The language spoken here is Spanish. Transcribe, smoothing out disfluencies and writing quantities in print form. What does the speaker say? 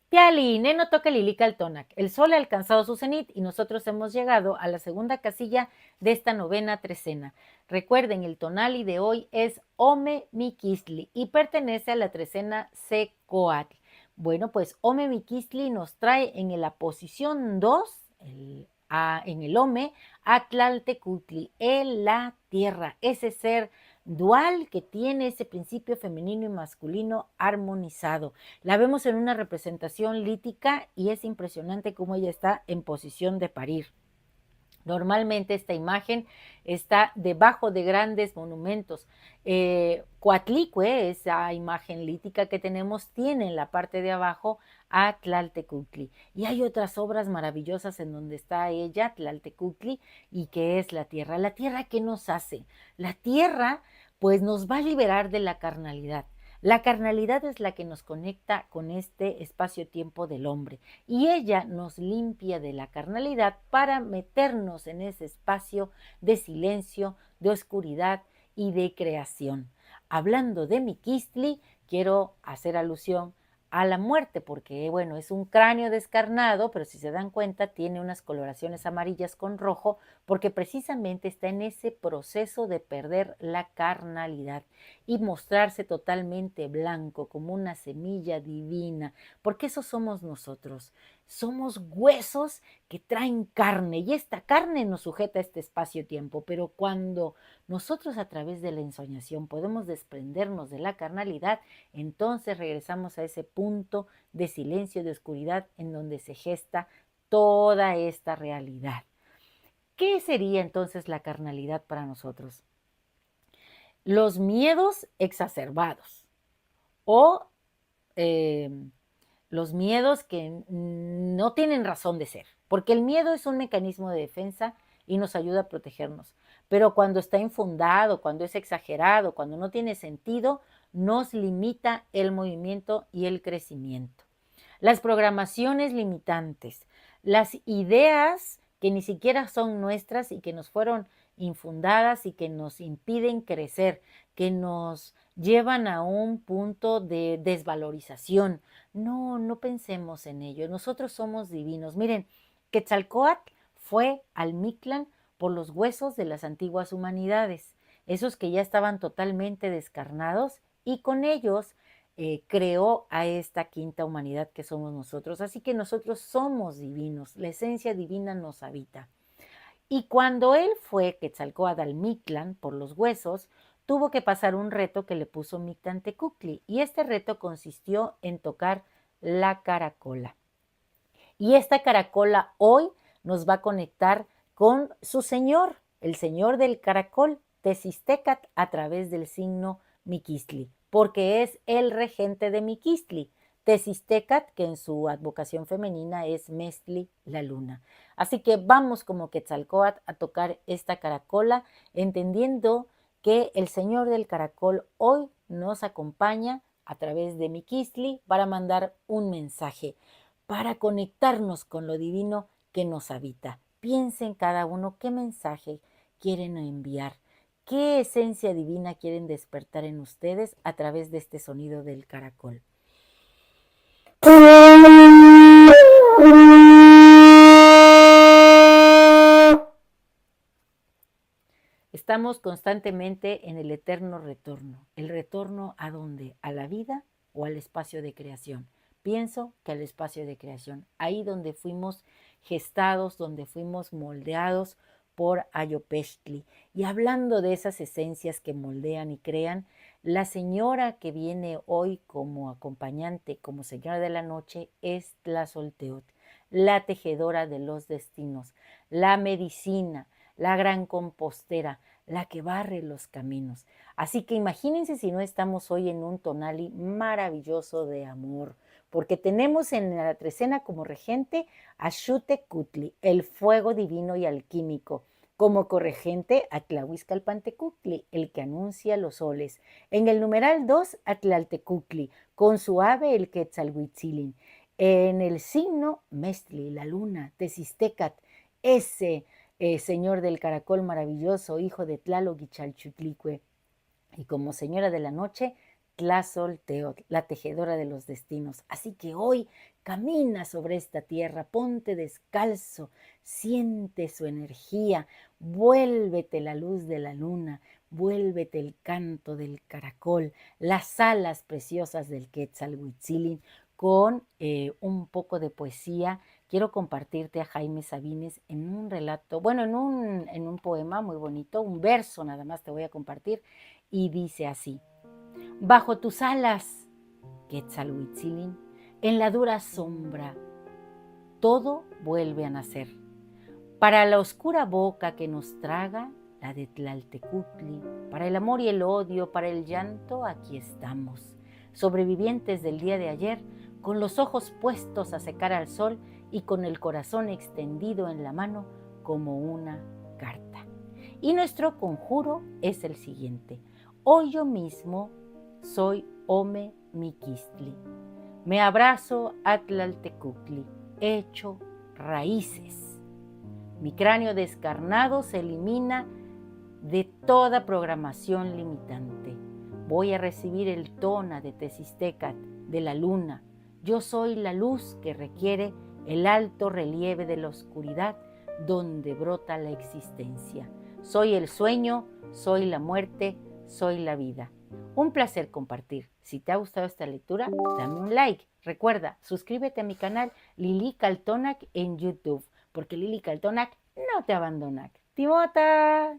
Piali, Neno toca Lilica al Tonac. El sol ha alcanzado su cenit y nosotros hemos llegado a la segunda casilla de esta novena trecena. Recuerden, el tonali de hoy es Ome Miquistli y pertenece a la trecena Secoatl. Bueno, pues Ome Miquistli nos trae en la posición 2, en el Ome, a Tlaltecutli, en la tierra, ese ser dual que tiene ese principio femenino y masculino armonizado. La vemos en una representación lítica y es impresionante cómo ella está en posición de parir. Normalmente esta imagen está debajo de grandes monumentos. Coatlicue, esa imagen lítica que tenemos, tiene en la parte de abajo a Tlaltecutli. Y hay otras obras maravillosas en donde está ella, Tlaltecutli, y que es la tierra. ¿La tierra qué nos hace? La tierra pues nos va a liberar de la carnalidad. La carnalidad es la que nos conecta con este espacio-tiempo del hombre y ella nos limpia de la carnalidad para meternos en ese espacio de silencio, de oscuridad y de creación. Hablando de Miquistli, quiero hacer alusión a la muerte, porque bueno, es un cráneo descarnado, pero si se dan cuenta tiene unas coloraciones amarillas con rojo, porque precisamente está en ese proceso de perder la carnalidad y mostrarse totalmente blanco, como una semilla divina, porque eso somos nosotros. Somos huesos que traen carne y esta carne nos sujeta a este espacio-tiempo, pero cuando nosotros a través de la ensoñación podemos desprendernos de la carnalidad, entonces regresamos a ese punto de silencio, de oscuridad, en donde se gesta toda esta realidad. ¿Qué sería entonces la carnalidad para nosotros? Los miedos exacerbados o eh, los miedos que no tienen razón de ser, porque el miedo es un mecanismo de defensa y nos ayuda a protegernos, pero cuando está infundado, cuando es exagerado, cuando no tiene sentido, nos limita el movimiento y el crecimiento. Las programaciones limitantes, las ideas que ni siquiera son nuestras y que nos fueron infundadas y que nos impiden crecer, que nos llevan a un punto de desvalorización. No, no pensemos en ello. Nosotros somos divinos. Miren, Quetzalcóatl fue al Mictlán por los huesos de las antiguas humanidades, esos que ya estaban totalmente descarnados, y con ellos creó a esta quinta humanidad que somos nosotros. Así que nosotros somos divinos, la esencia divina nos habita. Y cuando él fue Quetzalcóatl al Mictlán por los huesos, tuvo que pasar un reto que le puso Mictlantecuhtli, y este reto consistió en tocar la caracola. Y esta caracola hoy nos va a conectar con su señor, el señor del caracol, Tezistecatl, a través del signo Miquistli, porque es el regente de Miquistli. Tezistecatl, que en su advocación femenina es Mestli, la luna. Así que vamos como Quetzalcóatl a tocar esta caracola, entendiendo que el señor del caracol hoy nos acompaña a través de Miquistli para mandar un mensaje, para conectarnos con lo divino que nos habita. Piensen cada uno qué mensaje quieren enviar, qué esencia divina quieren despertar en ustedes a través de este sonido del caracol. Estamos constantemente en el eterno retorno. ¿El retorno a dónde? ¿A la vida o al espacio de creación? Pienso que al espacio de creación, ahí donde fuimos gestados, donde fuimos moldeados por Ayopextli. Y hablando de esas esencias que moldean y crean, la señora que viene hoy como acompañante, como señora de la noche, es Tlazolteotl, la tejedora de los destinos, la medicina, la gran compostera, la que barre los caminos. Así que imagínense si no estamos hoy en un tonali maravilloso de amor, porque tenemos en la trecena como regente a Xutecutli, el fuego divino y alquímico, como corregente a Tlahuizcalpantecutli, el que anuncia los soles. En el numeral 2 a Tlaltecutli, con su ave el Quetzalhuitzilin. En el signo Mestli, la luna, Tezistecatl, ese señor del caracol maravilloso, hijo de Tlaloc y Chalchutlicue. Y como señora de la noche, Tlazolteotl, la tejedora de los destinos. Así que hoy camina sobre esta tierra, ponte descalzo, siente su energía, vuélvete la luz de la luna, vuélvete el canto del caracol, las alas preciosas del Quetzalhuitzilin, con un poco de poesía. Quiero compartirte a Jaime Sabines en un relato, bueno, en un poema muy bonito, un verso nada más te voy a compartir, y dice así: bajo tus alas, Quetzalhuitzilin, en la dura sombra, todo vuelve a nacer. Para la oscura boca que nos traga, la de Tlaltecutli, para el amor y el odio, para el llanto, aquí estamos, sobrevivientes del día de ayer, con los ojos puestos a secar al sol y con el corazón extendido en la mano como una carta. Y nuestro conjuro es el siguiente: hoy yo mismo soy Ome Miquistli. Me abrazo a Tlaltecutli, hecho raíces. Mi cráneo descarnado se elimina de toda programación limitante. Voy a recibir el tona de Tezistecatl, de la luna. Yo soy la luz que requiere el alto relieve de la oscuridad donde brota la existencia. Soy el sueño, soy la muerte, soy la vida. Un placer compartir. Si te ha gustado esta lectura, dame un like. Recuerda, suscríbete a mi canal Lili Caltonac en YouTube, porque Lili Caltonac no te abandona. ¡Timota!